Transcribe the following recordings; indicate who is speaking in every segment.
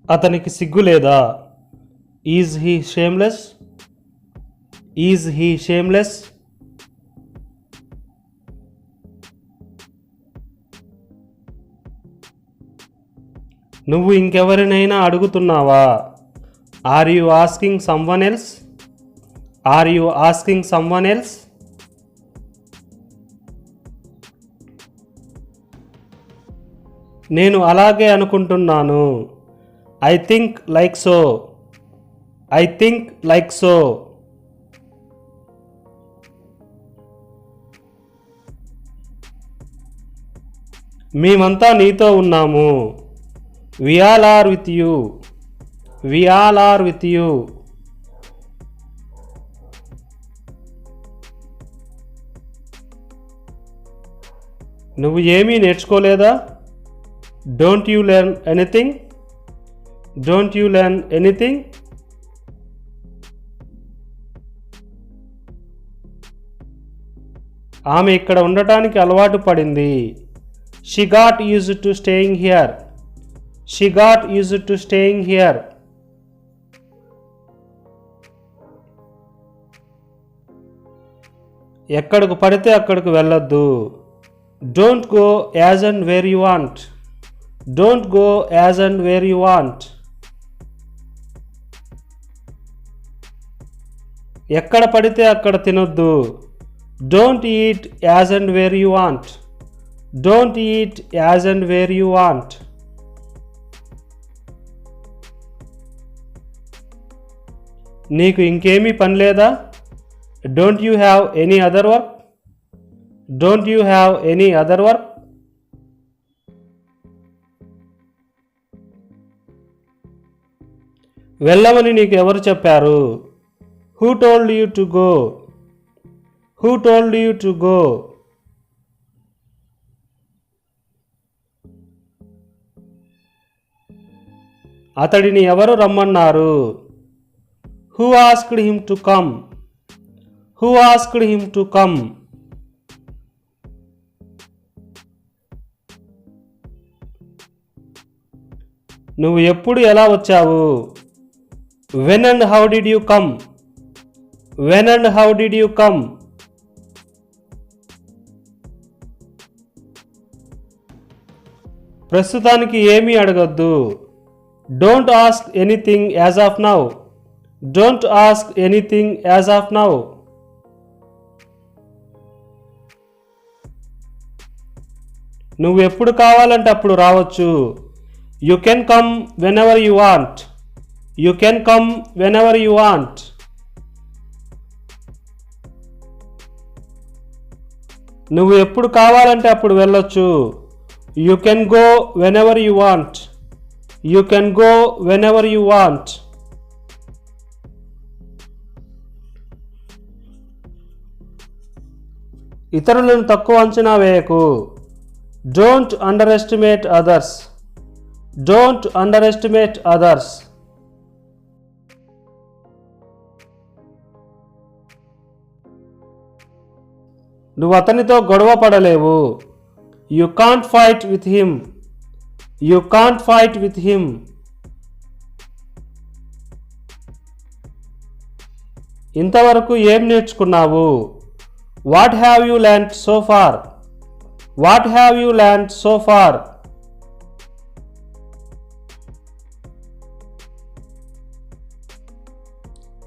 Speaker 1: అతనికి సిగ్గు లేదా? Is he shameless? Is he shameless? నువ్వు ఇంకెవరినైనా అడుగుతున్నావా? Are you asking someone else? Are you asking someone else? నేను అలాగే అనుకుంటున్నాను. I think like so. I think like so. మేమంతా నీతో ఉన్నాము. We all are with you. We all are with you. నువ్వు ఏమీ నేర్చుకోలేదా? Don't you learn anything? Don't you learn anything? ఆమె ఇక్కడ ఉండటానికి అలవాటు పడింది. She got used to staying here. She got used to staying here. ఎక్కడికి పడితే అక్కడికి వెళ్ళొద్దు. Don't go as and where you want. Don't go as and where you want. ఎక్కడ పడితే అక్కడ తినొద్దు. Don't eat as and where you want. Don't eat as and where you want. నీకు ఇంకేమీ పని లేదా? Don't you have any other work? Don't you have any other work? వెళ్ళమని నీకు ఎవరు చెప్పారు? Who told you to go? Who told you to go? అతడిని ఎవరు రమ్మన్నారు? Who asked him to come? Who asked him to come? నువ్వు ఎప్పుడు ఎలా వచ్చావు? When and how did you come? When and how did you come? ప్రస్తుతానికి ఏమీ అడగొద్దు. Don't ask anything as of now. Don't ask anything as of now. నువ్వు ఎప్పుడు కావాలంటే అప్పుడు రావచ్చు. You can come when ever you want. You can come when ever you want. నువ్వు ఎప్పుడు కావాలంటే అప్పుడు వెళ్ళొచ్చు. You can go whenever you want. You can go whenever you want. ఇతరులను తక్కువ అంచనా వేయకు. Don't underestimate others. Don't underestimate others. నువ్వు అతనితో గొడవ పడలేవు. You can't fight with him. You can't fight with him. ఇంతవరకు ఏం నేర్చుకున్నావు? What have you learned so far? What have you learned so far?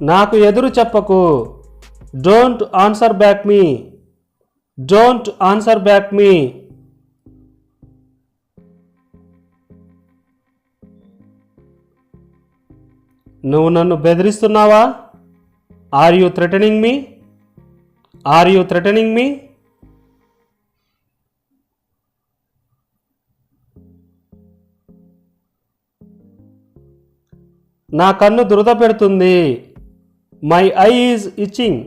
Speaker 1: నాకు ఎదురు చెప్పకు. Don't answer back me. Don't answer back me. నువ్వు నన్ను బెదిరిస్తున్నావా? Are you threatening me? Are you threatening me? నా కన్ను దురద పెడుతుంది. My eye is itching.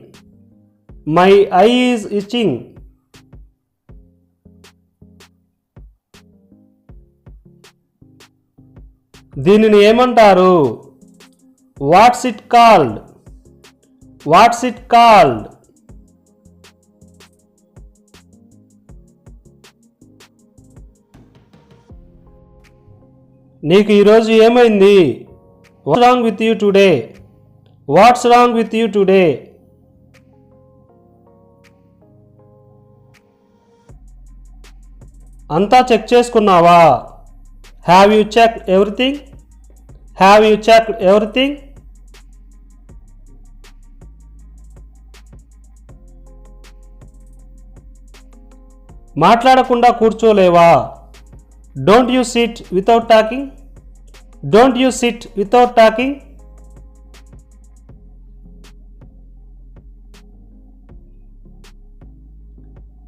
Speaker 1: My eye is itching. దీనిని ఏమంటారు? What's it called? What's it called? నీకు ఈరోజు ఏమైంది? What's wrong with you today? What's wrong with you today? అంతా చెక్ చేసుకున్నావా? Have you checked everything? Have you checked everything? మాట్లాడకుండా కూర్చోలేవా? Don't you sit without talking? Don't you sit without talking?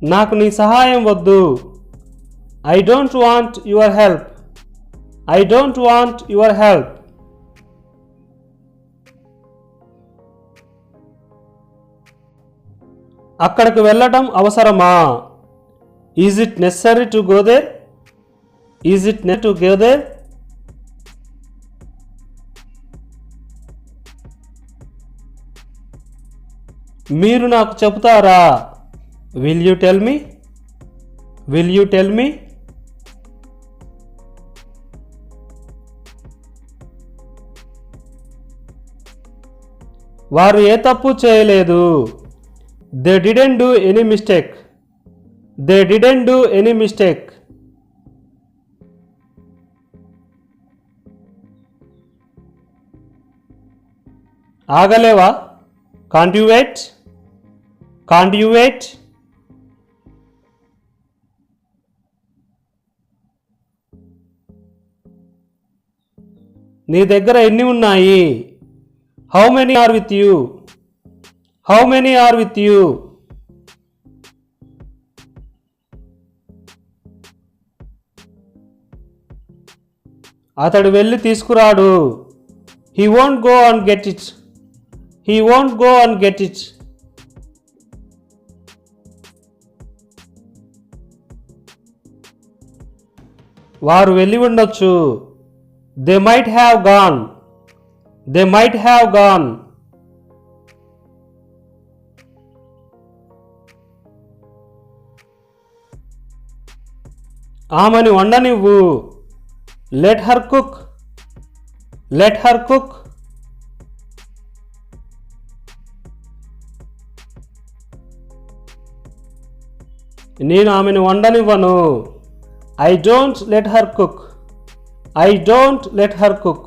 Speaker 1: నాకు నీ సహాయం వద్దు. I don't want your help. I don't want your help. అక్కడికి వెళ్ళటం అవసరమా? Is it necessary to go there? Is it necessary to go there? మీరు నాకు చెబుతారా? Will you tell me? Will you tell me? వారు ఏ తప్పు చేయలేదు. They didn't do any mistake. They didn't do any mistake. ఆగలేవా? Can't you wait? Can't you wait? నీ దగ్గర ఎన్ని ఉన్నాయి? How many are with you? How many are with you? అతడు వెళ్ళి తీసుకురాడు. He won't go and get it. He won't go and get it. వారు వెళ్ళి ఉండొచ్చు. They might have gone. They might have gone. ఆమెను వండనివ్వు. Let her cook. Let her cook. నేను ఆమెను వండనివ్వను. I don't let her cook. I don't let her cook.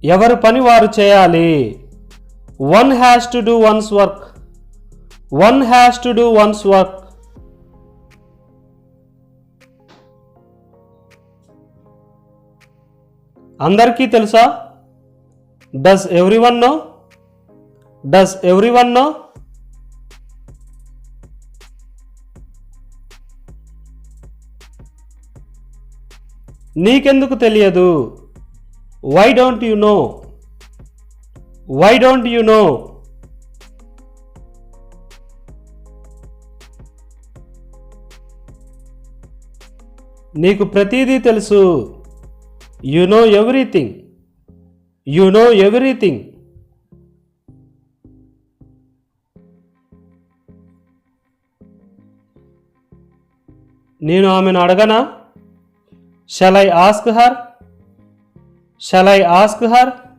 Speaker 1: ఎవరి పని వారు చేయాలి. One has to do one's work. One has to do one's work. అందరికీ తెలుసా? Does everyone know? Does everyone know? నీకెందుకు తెలియదు? Why don't you know? Why don't you know? నీకు ప్రతిదీ తెలుసు. You know everything. You know everything. నేను ఆమెను అడగనా? Shall I ask her? Shall I ask her?